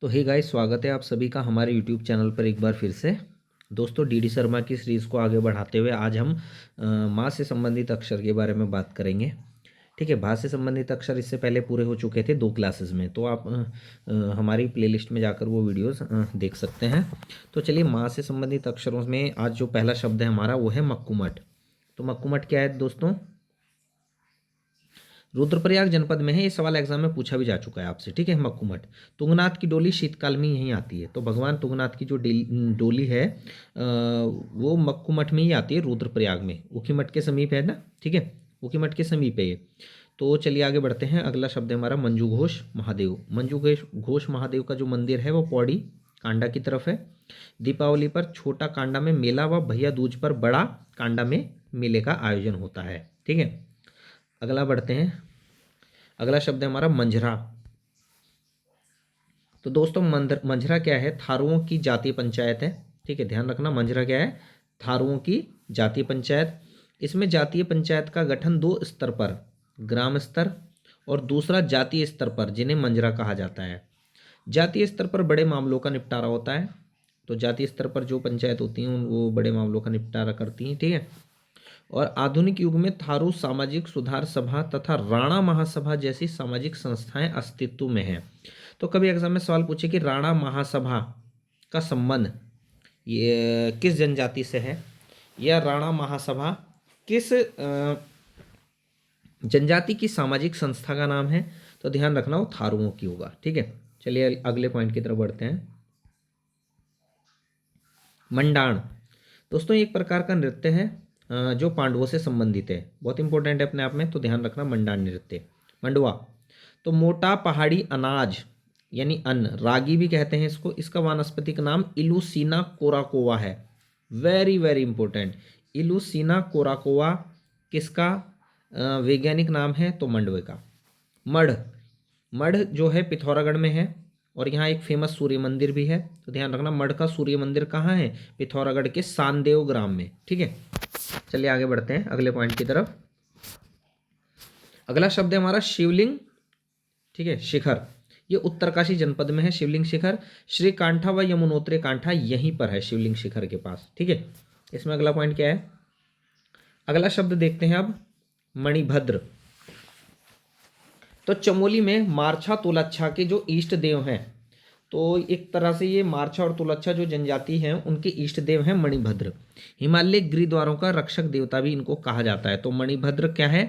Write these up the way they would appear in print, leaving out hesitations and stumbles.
तो hey guys, स्वागत है आप सभी का हमारे यूट्यूब चैनल पर एक बार फिर से। दोस्तों, डीडी शर्मा की सीरीज़ को आगे बढ़ाते हुए आज हम माँ से संबंधित अक्षर के बारे में बात करेंगे। ठीक है, भा से संबंधित अक्षर इससे पहले पूरे हो चुके थे 2 क्लासेस में, तो आप हमारी प्लेलिस्ट में जाकर वो वीडियोस देख सकते हैं। तो चलिए, माँ से संबंधित अक्षरों में आज जो पहला शब्द है हमारा वो है मक्कुमठ। तो मक्कुमठ क्या है दोस्तों? रुद्रप्रयाग जनपद में है। ये सवाल एग्जाम में पूछा भी जा चुका है आपसे। ठीक है, मक्कुमठ। तुंगनाथ की डोली शीतकाल में यहीं आती है। तो भगवान तुंगनाथ की जो डोली है वो मक्कुमठ में ही आती है, रुद्रप्रयाग में। ऊखीमठ के समीप है ना। ठीक है, ऊखीमठ के समीप है ये। तो चलिए आगे बढ़ते हैं। अगला शब्द है हमारा मंजू घोष महादेव। मंजू घोष महादेव का जो मंदिर है वो पौड़ी कांडा की तरफ है। दीपावली पर छोटा कांडा में मेला व भैया दूज पर बड़ा कांडा में मेले का आयोजन होता है। ठीक है, अगला बढ़ते हैं। अगला शब्द है हमारा मंझरा। तो दोस्तों, मंझरा क्या है? थारुओं की जातीय पंचायत है। ठीक है, ध्यान रखना, मंझरा क्या है? थारुओं की जातीय पंचायत। इसमें जातीय पंचायत का गठन 2 स्तर पर, ग्राम स्तर और दूसरा जातीय स्तर पर, जिन्हें मंझरा कहा जाता है। जातीय स्तर पर बड़े मामलों का निपटारा होता है। तो जातीय स्तर पर जो पंचायत होती हैं वो बड़े मामलों का निपटारा करती हैं। ठीक है, और आधुनिक युग में थारू सामाजिक सुधार सभा तथा राणा महासभा जैसी सामाजिक संस्थाएं अस्तित्व में हैं। तो कभी एग्जाम में सवाल पूछे कि राणा महासभा का संबंध ये किस जनजाति से है, या राणा महासभा किस जनजाति की सामाजिक संस्था का नाम है, तो ध्यान रखना वो थारुओं की होगा। ठीक है, चलिए अगले पॉइंट की तरफ बढ़ते हैं। मंडाण दोस्तों एक प्रकार का नृत्य है जो पांडवों से संबंधित है। बहुत इंपॉर्टेंट है अपने आप में, तो ध्यान रखना मंडाण नृत्य। मंडवा तो मोटा पहाड़ी अनाज यानी अन्न, रागी भी कहते हैं इसको। इसका वानस्पतिक नाम इलुसीना कोराकोवा है। वेरी वेरी इंपॉर्टेंट, इलुसीना कोराकोवा किसका वैज्ञानिक नाम है? तो मंडवे का। मढ़, मढ़ जो है पिथौरागढ़ में है और यहाँ एक फेमस सूर्य मंदिर भी है। तो ध्यान रखना, मढ़ का सूर्य मंदिर कहाँ है? पिथौरागढ़ के सांदेव ग्राम में। ठीक है, चलिए आगे बढ़ते हैं अगले पॉइंट की तरफ। अगला शब्द है हमारा शिवलिंग। ठीक है, शिखर। ये उत्तरकाशी जनपद में है शिवलिंग शिखर। श्री कांठा व यमुनोत्री कांठा यहीं पर है शिवलिंग शिखर के पास। ठीक है, इसमें अगला पॉइंट क्या है? अगला शब्द देखते हैं अब, मणिभद्र। तो चमोली में मारछा तुलच्छा के जो इष्ट देव हैं, तो एक तरह से ये मारछा और तुलच्छा जो जनजाति हैं उनके इष्ट देव हैं मणिभद्र। हिमालय गिरिद्वारों का रक्षक देवता भी इनको कहा जाता है। तो मणिभद्र क्या है?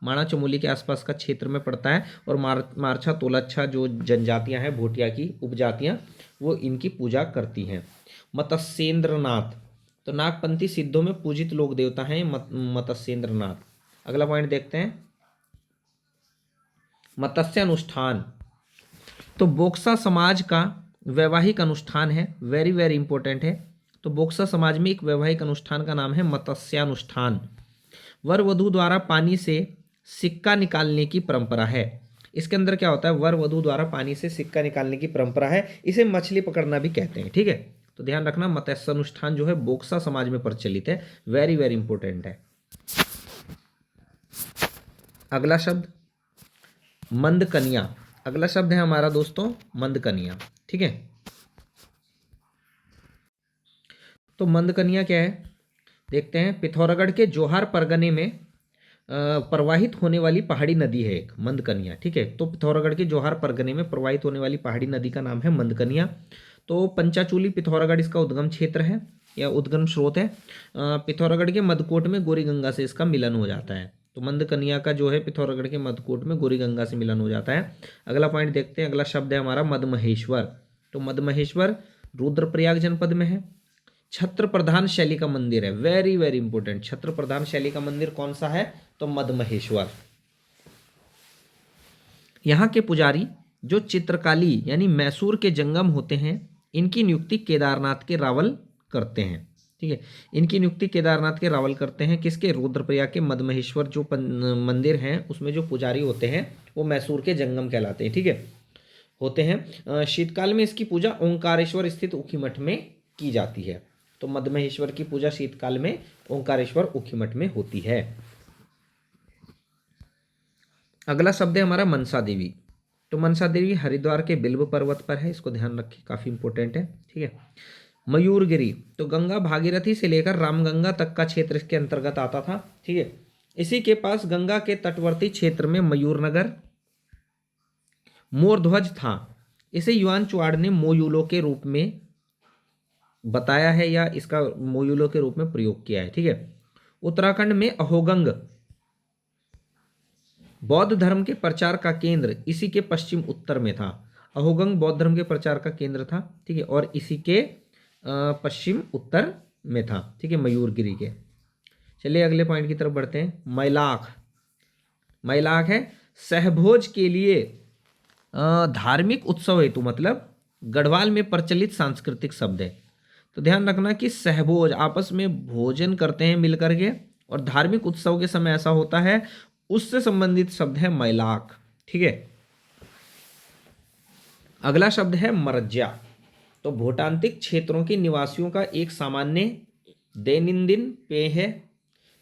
माणा चमोली के आसपास का क्षेत्र में पड़ता है। और मारछा तुलच्छा जो जनजातियां हैं, भोटिया की उपजातियां, वो इनकी पूजा करती हैं। मत्स्येंद्रनाथ तो नागपंथी सिद्धों में पूजित लोक देवता हैं मत्स्येंद्रनाथ। अगला पॉइंट देखते हैं, मत्स्य अनुष्ठान। तो बोक्सा समाज का वैवाहिक अनुष्ठान है। वेरी वेरी इंपॉर्टेंट है। तो बोक्सा समाज में एक वैवाहिक अनुष्ठान का नाम है मत्स्यानुष्ठान। वर वधू द्वारा पानी से सिक्का निकालने की परंपरा है। इसके अंदर क्या होता है? वर वधू द्वारा पानी से सिक्का निकालने की परंपरा है। इसे मछली पकड़ना भी कहते हैं। ठीक है, तो ध्यान रखना, मत्स्य अनुष्ठान जो है बोक्सा समाज में प्रचलित है। वेरी वेरी इंपॉर्टेंट है। अगला शब्द मंदकनिया। अगला शब्द है हमारा दोस्तों मंदकनिया। ठीक है, तो मंदकनिया क्या है देखते हैं। पिथौरागढ़ के जोहार परगने में प्रवाहित होने वाली पहाड़ी नदी है एक, मंदकनिया। ठीक है, तो पिथौरागढ़ के जोहार परगने में प्रवाहित होने वाली पहाड़ी नदी का नाम है मंदकनिया। तो पंचाचूली पिथौरागढ़ इसका उद्गम क्षेत्र है या उद्गम स्रोत है। पिथौरागढ़ के मदकोट में गोरी गंगा से इसका मिलन हो जाता है। तो मंदकनिया का जो है पिथौरागढ़ के मदकोट में गोरी गंगा से मिलन हो जाता है। अगला पॉइंट देखते हैं। अगला शब्द है हमारा मदमहेश्वर। तो मदमहेश्वर रुद्रप्रयाग जनपद में है। छत्र प्रधान शैली का मंदिर है। वेरी वेरी इंपॉर्टेंट, छत्र प्रधान शैली का मंदिर कौन सा है? तो मदमहेश्वर। यहाँ के पुजारी जो चित्रकाली यानी मैसूर के जंगम होते हैं, इनकी नियुक्ति केदारनाथ के रावल करते हैं। ठीक है, इनकी नियुक्ति केदारनाथ के रावल करते हैं। किसके? रुद्रप्रयाग के मदमहेश्वर जो मंदिर हैं उसमें जो पुजारी होते हैं वो मैसूर के जंगम कहलाते हैं। ठीक है, होते हैं। शीतकाल में इसकी पूजा ओंकारेश्वर स्थित ऊखीमठ में की जाती है। तो मदमहेश्वर की पूजा शीतकाल में ओंकारेश्वर ऊखीमठ में होती है। अगला शब्द है हमारा मनसा देवी। तो मनसा देवी हरिद्वार के बिल्व पर्वत पर है, इसको ध्यान रखिए, काफी इंपॉर्टेंट है। ठीक है। मयूरगिरी तो गंगा भागीरथी से लेकर रामगंगा तक का क्षेत्र इसके अंतर्गत आता था। ठीक है। इसी के पास गंगा के तटवर्ती क्षेत्र में मयूरनगर मोरध्वज था। इसे युआन चुआड़ ने मोयूलो के रूप में बताया है या इसका मोयूलो के रूप में प्रयोग किया है। ठीक है। उत्तराखंड में अहोगंग बौद्ध धर्म के प्रचार का केंद्र इसी के पश्चिम उत्तर में था। अहोगंग बौद्ध धर्म के प्रचार का केंद्र था। ठीक है। और इसी के पश्चिम उत्तर में था। ठीक है, मयूरगिरी के। चलिए अगले पॉइंट की तरफ बढ़ते हैं। मैलाख, मैलाख है सहभोज के लिए धार्मिक उत्सव हेतु, मतलब गढ़वाल में प्रचलित सांस्कृतिक शब्द है। तो ध्यान रखना कि सहभोज आपस में भोजन करते हैं मिलकर के, और धार्मिक उत्सव के समय ऐसा होता है, उससे संबंधित शब्द है मैलाख। ठीक है। अगला शब्द है मरज्या। तो भूटांतिक क्षेत्रों के निवासियों का एक सामान्य दैनंदिन पेय है।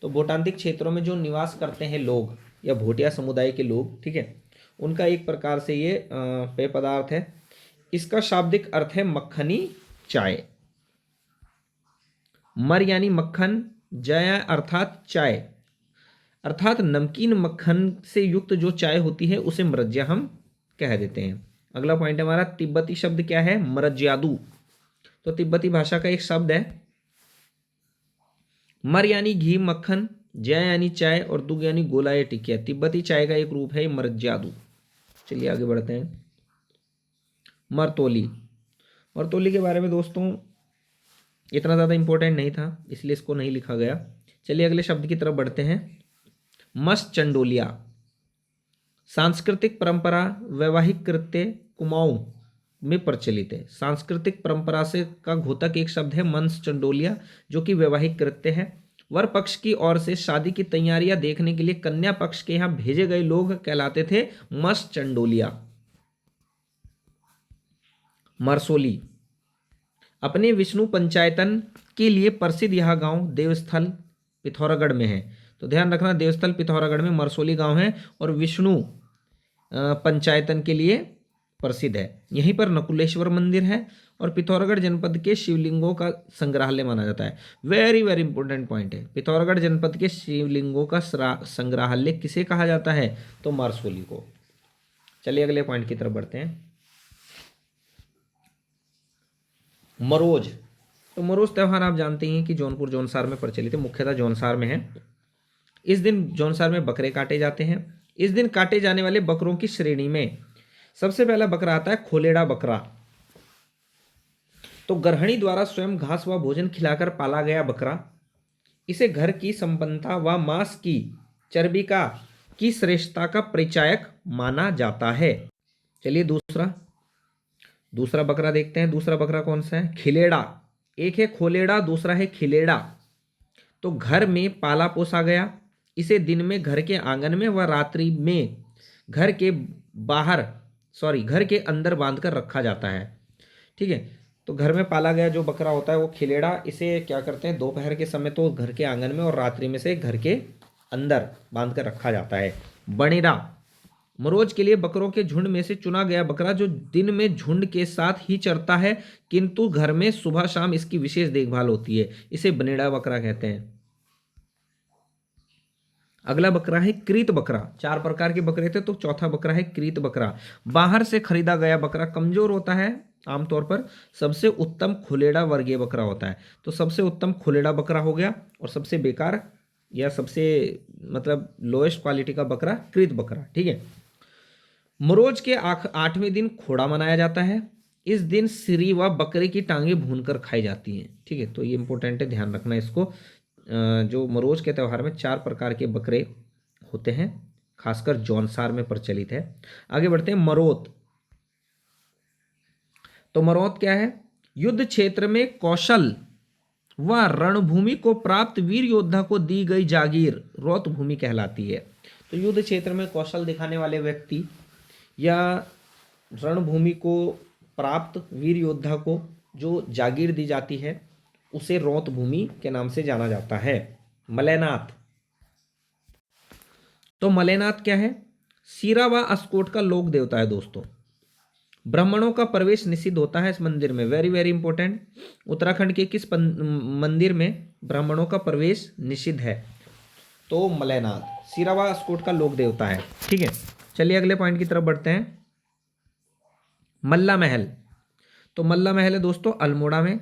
तो भूटांतिक क्षेत्रों में जो निवास करते हैं लोग या भोटिया समुदाय के लोग, ठीक है, उनका एक प्रकार से ये पेय पदार्थ है। इसका शाब्दिक अर्थ है मक्खनी चाय। मर यानी मक्खन, जय अर्थात चाय, अर्थात नमकीन मक्खन से युक्त जो चाय होती है उसे मरज्या हम कह देते हैं। अगला पॉइंट हमारा तिब्बती शब्द क्या है? मरज्यादू। तो तिब्बती भाषा का एक शब्द है। मर यानी घी मक्खन, जय यानी चाय, और दुग यानी गोला या टिकिया। तिब्बती चाय का एक रूप है मरज्यादू। चलिए आगे बढ़ते हैं। मरतोली, मरतोली के बारे में दोस्तों इतना ज़्यादा इंपॉर्टेंट नहीं था, इसलिए इसको नहीं लिखा गया। चलिए अगले शब्द की तरफ बढ़ते हैं। मस्त चंडोलिया, सांस्कृतिक परंपरा वैवाहिक कृत्य कुमाऊं में प्रचलित है। सांस्कृतिक परंपरा से का घोतक एक शब्द है मंस चंडोलिया, जो कि वैवाहिक कृत्य है। वर पक्ष की ओर से शादी की तैयारियां देखने के लिए कन्या पक्ष के यहाँ भेजे गए लोग कहलाते थे मस्त चंडोलिया। मरसोली, अपने विष्णु पंचायतन के लिए प्रसिद्ध यह गांव देवस्थल पिथौरागढ़ में है। तो ध्यान रखना देवस्थल पिथौरागढ़ में मरसोली गांव है और विष्णु पंचायतन के लिए प्रसिद्ध है। यहीं पर नकुलेश्वर मंदिर है और पिथौरागढ़ जनपद के शिवलिंगों का संग्रहालय माना जाता है। वेरी वेरी इंपॉर्टेंट पॉइंट है। पिथौरागढ़ जनपद के शिवलिंगों का संग्रहालय किसे कहा जाता है? तो मरसोली को। चलिए अगले पॉइंट की तरफ बढ़ते हैं। मरोज, तो मरोज त्यौहार आप जानते हैं कि जौनपुर जौनसार में प्रचलित है, मुख्यतः जौनसार में है। इस दिन जौनसार में बकरे काटे जाते हैं। इस दिन काटे जाने वाले बकरों की श्रेणी में सबसे पहला बकरा आता है खोलेड़ा बकरा। तो गृहिणी द्वारा स्वयं घास व भोजन खिलाकर पाला गया बकरा, इसे घर की संपन्नता व मांस की चर्बी का की श्रेष्ठता का परिचायक माना जाता है। चलिए दूसरा बकरा देखते हैं। दूसरा बकरा कौन सा है? खिलेड़ा। एक है खोलेड़ा, दूसरा है खिलेड़ा। तो घर में पाला पोसा गया, इसे दिन में घर के आंगन में व रात्रि में घर के घर के अंदर बांधकर रखा जाता है। ठीक है। तो घर में पाला गया जो बकरा होता है वो खिलेड़ा, इसे क्या करते हैं दोपहर के समय तो घर के आंगन में और रात्रि में से घर के अंदर बांधकर रखा जाता है। बनेरा, मरोज के लिए बकरों के झुंड में से चुना गया बकरा जो दिन में झुंड के साथ ही चरता है, किंतु घर में सुबह शाम इसकी विशेष देखभाल होती है, इसे बनेड़ा बकरा कहते हैं। अगला बकरा है क्रीत बकरा। 4 प्रकार के बकरे थे तो चौथा बकरा है क्रीत बकरा। बाहर से खरीदा गया बकरा कमजोर होता है, आमतौर पर सबसे उत्तम खुलेड़ा वर्गीय बकरा होता है। तो सबसे उत्तम खुलेड़ा बकरा हो गया और सबसे बेकार या सबसे मतलब लोएस्ट क्वालिटी का बकरा क्रीत बकरा। ठीक है। मरोज के 8वें दिन खोड़ा मनाया जाता है। इस दिन सिरी व बकरे की टांगे भूनकर खाई जाती हैं। ठीक है। तो ये इंपॉर्टेंट है, ध्यान रखना इसको। जो मरोज के त्यौहार में 4 प्रकार के बकरे होते हैं, खासकर जौनसार में प्रचलित है। आगे बढ़ते हैं। मरोत, तो मरोत क्या है? युद्ध क्षेत्र में कौशल व रणभूमि को प्राप्त वीर योद्धा को दी गई जागीर रौत भूमि कहलाती है। तो युद्ध क्षेत्र में कौशल दिखाने वाले व्यक्ति या रणभूमि को प्राप्त वीर योद्धा को जो जागीर दी जाती है उसे रौत भूमि के नाम से जाना जाता है। मलयनाथ, तो मलयनाथ क्या है? सीरा व अस्कोट का लोक देवता है दोस्तों। ब्राह्मणों का प्रवेश निषिद्ध होता है इस मंदिर में, वेरी वेरी इंपॉर्टेंट। उत्तराखंड के किस मंदिर में ब्राह्मणों का प्रवेश निषिद्ध है? तो मलयनाथ। सीरा व अस्कोट का लोक देवता है। ठीक है, चलिए अगले पॉइंट की तरफ बढ़ते हैं। मल्ला महल। तो मल्ला महल है दोस्तों अल्मोड़ा में।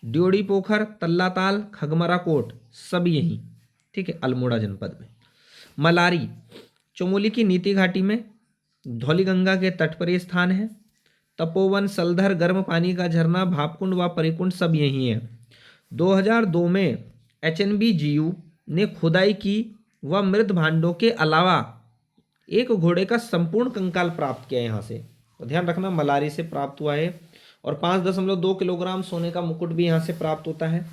ड्योढ़ी पोखर, तल्लाताल, खगमरा कोट, सब यहीं, ठीक है, अल्मोड़ा जनपद में। मलारी चमोली की नीति घाटी में, धौलीगंगा के तट पर यह स्थान है। तपोवन, सलधर, गर्म पानी का झरना, भापकुंड व परिकुंड सब यहीं है। 2002 में HNBGU ने खुदाई की व मृत भांडों के अलावा एक घोड़े का संपूर्ण कंकाल प्राप्त किया यहाँ से। तो ध्यान रखना मलारी से प्राप्त हुआ है। और 5.2 किलोग्राम सोने का मुकुट भी यहाँ से प्राप्त होता है।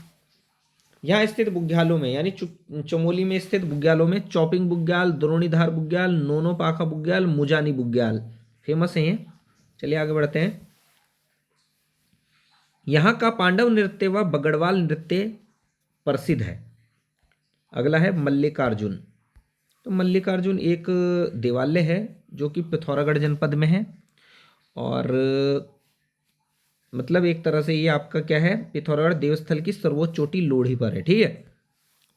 यहाँ स्थित बुग्यालों में यानी चमोली में स्थित बुग्यालों में चौपिंग बुग्याल, द्रोणीधार बुग्याल, नोनो पाखा बुग्याल, मुजानी बुग्याल फेमस है ये। चलिए आगे बढ़ते हैं। यहाँ का पांडव नृत्य व बगड़वाल नृत्य प्रसिद्ध है। अगला है मल्लिकार्जुन। तो मल्लिकार्जुन एक देवालय है जो कि पिथौरागढ़ जनपद में है। और मतलब एक तरह से ये आपका क्या है, पिथौरागढ़ देवस्थल की सर्वोच्च चोटी लोढ़ी पर है। ठीक है,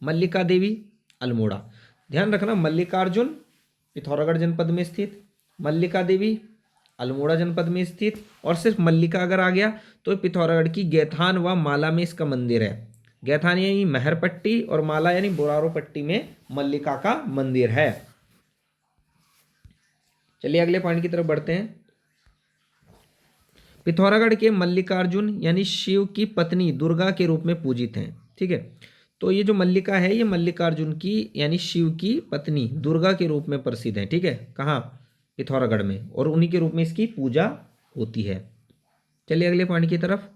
मल्लिका देवी अल्मोड़ा। ध्यान रखना मल्लिकार्जुन पिथौरागढ़ जनपद में स्थित, मल्लिका देवी अल्मोड़ा जनपद में स्थित, और सिर्फ मल्लिका अगर आ गया तो पिथौरागढ़ की गैथान व माला में इसका मंदिर है। गैथान यानी महरपट्टी और माला यानी बोरारो पट्टी में मल्लिका का मंदिर है। चलिए अगले पॉइंट की तरफ बढ़ते हैं। पिथौरागढ़ के मल्लिकार्जुन यानी शिव की पत्नी दुर्गा के रूप में पूजित हैं। ठीक है, तो ये जो मल्लिका है ये मल्लिकार्जुन की यानी शिव की पत्नी दुर्गा के रूप में प्रसिद्ध है। ठीक है, कहाँ? पिथौरागढ़ में, और उन्हीं के रूप में इसकी पूजा होती है। चलिए अगले पॉइंट की तरफ।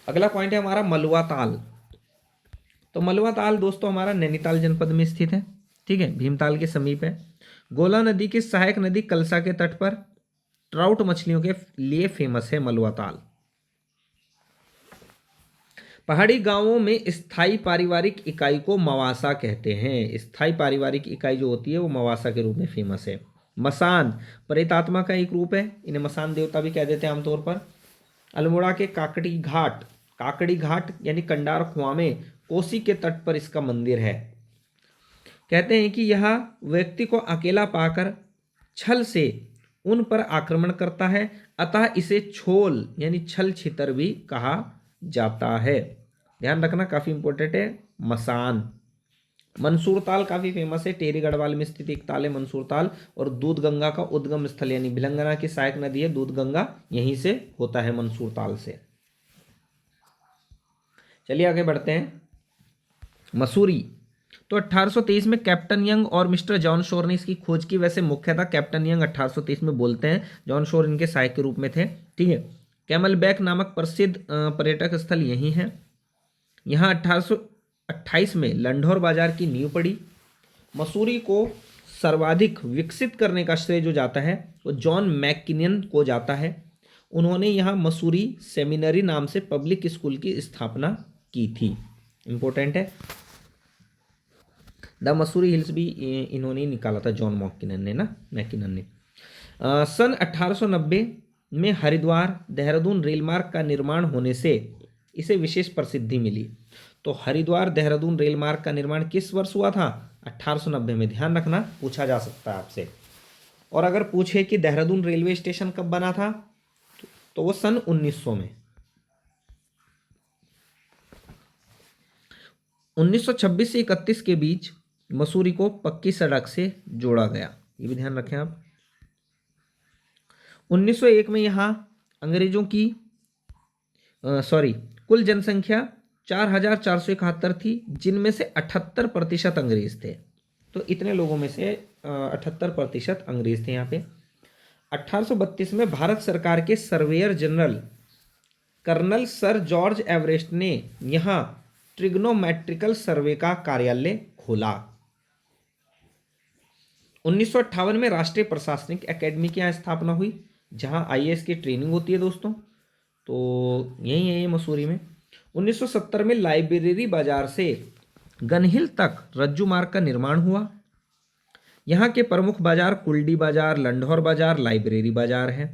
अगला पॉइंट है हमारा मलवा ताल। तो मलवा ताल दोस्तों हमारा नैनीताल जनपद में स्थित है। ठीक है, भीमताल के समीप है। गोला नदी की सहायक नदी कलसा के तट पर ट्राउट मछलियों के लिए फेमस है मलवा ताल। पहाड़ी गांवों में स्थायी पारिवारिक इकाई को मवासा कहते हैं। स्थायी पारिवारिक इकाई जो होती है वो मवासा के रूप में फेमस है। मसान प्रेतात्मा का एक रूप है, इन्हें मसान देवता भी कह देते हैं आमतौर पर। अल्मोड़ा के काकड़ी घाट यानी कंडार कुआं में कोसी के तट पर इसका मंदिर है। कहते हैं कि यह व्यक्ति को अकेला पाकर छल से उन पर आक्रमण करता है, अतः इसे छोल यानी छल छितर भी कहा जाता है। ध्यान रखना काफी इंपॉर्टेंट है। मसान। मंसूर ताल काफी फेमस है, टेरी गढ़वाल में स्थित एक ताल है मंसूर ताल। और दूध गंगा का उद्गम स्थल यानी भिलंगना की सहायक नदी है दूध गंगा, यहीं से होता है मंसूर ताल से। चलिए आगे बढ़ते हैं। मसूरी। तो 1823 में कैप्टन यंग और मिस्टर जॉन शोर ने इसकी खोज की। वैसे मुख्यतः कैप्टन यंग 1823 में बोलते हैं, जॉन शोर इनके सहायक के रूप में थे। ठीक है, कैमल बैक नामक प्रसिद्ध पर्यटक स्थल यही है। यहाँ 1828 में लंढौर बाजार की नींव पड़ी। मसूरी को सर्वाधिक विकसित करने का श्रेय जो जाता है वो जॉन मैकिनियन को जाता है। उन्होंने यहाँ मसूरी सेमिनरी नाम से पब्लिक स्कूल की स्थापना की थी। इंपॉर्टेंट है। द मसूरी हिल्स भी इन्होंने निकाला था, जॉन मैकिनन ने। सन 1890 में हरिद्वार देहरादून रेल मार्ग का निर्माण होने से इसे विशेष प्रसिद्धि मिली। तो हरिद्वार देहरादून रेल मार्ग का निर्माण किस वर्ष हुआ था? 1890 में। ध्यान रखना, पूछा जा सकता है आपसे। और अगर पूछे कि देहरादून रेलवे स्टेशन कब बना था तो वो सन 1900 में। 1926 से 31 के बीच मसूरी को पक्की सड़क से जोड़ा गया, ये भी ध्यान रखें आप। 1901 में यहाँ अंग्रेजों की कुल जनसंख्या 4,471 थी, जिनमें से 78% अंग्रेज थे। तो इतने लोगों में से 78% अंग्रेज थे यहाँ पे। 1832 में भारत सरकार के surveyor general colonel sir George Everest ने यहाँ ट्रिग्नोमेट्रिकल सर्वे का कार्यालय खोला। 1958 में राष्ट्रीय प्रशासनिक अकेडमी की यहाँ स्थापना हुई, जहाँ IAS की ट्रेनिंग होती है दोस्तों। तो यही है ये मसूरी में। 1970 में लाइब्रेरी बाजार से गनहिल तक रज्जू मार्ग का निर्माण हुआ। यहाँ के प्रमुख बाजार कुल्डी बाजार, लंढौर बाजार, लाइब्रेरी बाजार है।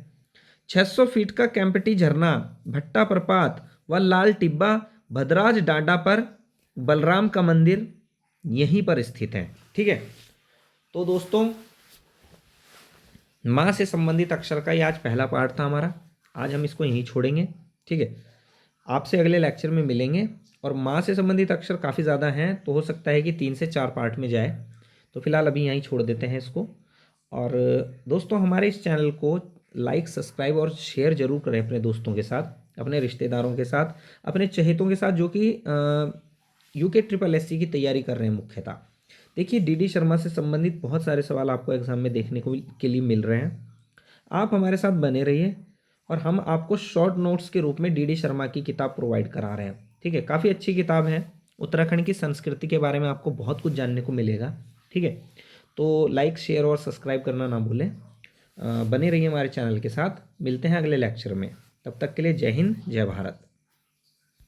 600 फीट का कैंपटी झरना, भट्टा प्रपात व लाल टिब्बा भद्राज डांडा पर बलराम का मंदिर यहीं पर स्थित है। ठीक है, तो दोस्तों माँ से संबंधित अक्षर का ये आज पहला पार्ट था हमारा। आज हम इसको यहीं छोड़ेंगे। ठीक है, आपसे अगले लेक्चर में मिलेंगे। और माँ से संबंधित अक्षर काफ़ी ज़्यादा हैं, तो हो सकता है कि 3 से 4 पार्ट में जाए, तो फिलहाल अभी यहीं छोड़ देते हैं इसको। और दोस्तों हमारे इस चैनल को लाइक, सब्सक्राइब और शेयर जरूर करें अपने दोस्तों के साथ, अपने रिश्तेदारों के साथ, अपने चहेतों के साथ जो कि UKSSC की तैयारी कर रहे हैं मुख्यतः। देखिए DD शर्मा से संबंधित बहुत सारे सवाल आपको एग्जाम में देखने को के लिए मिल रहे हैं। आप हमारे साथ बने रहिए और हम आपको शॉर्ट नोट्स के रूप में DD शर्मा की किताब प्रोवाइड करा रहे हैं। ठीक है, काफ़ी अच्छी किताब है। उत्तराखंड की संस्कृति के बारे में आपको बहुत कुछ जानने को मिलेगा। ठीक है, तो लाइक, शेयर और सब्सक्राइब करना ना भूलें। बने रहिए हमारे चैनल के साथ। मिलते हैं अगले लेक्चर में, तब तक के लिए जय हिंद, जय भारत।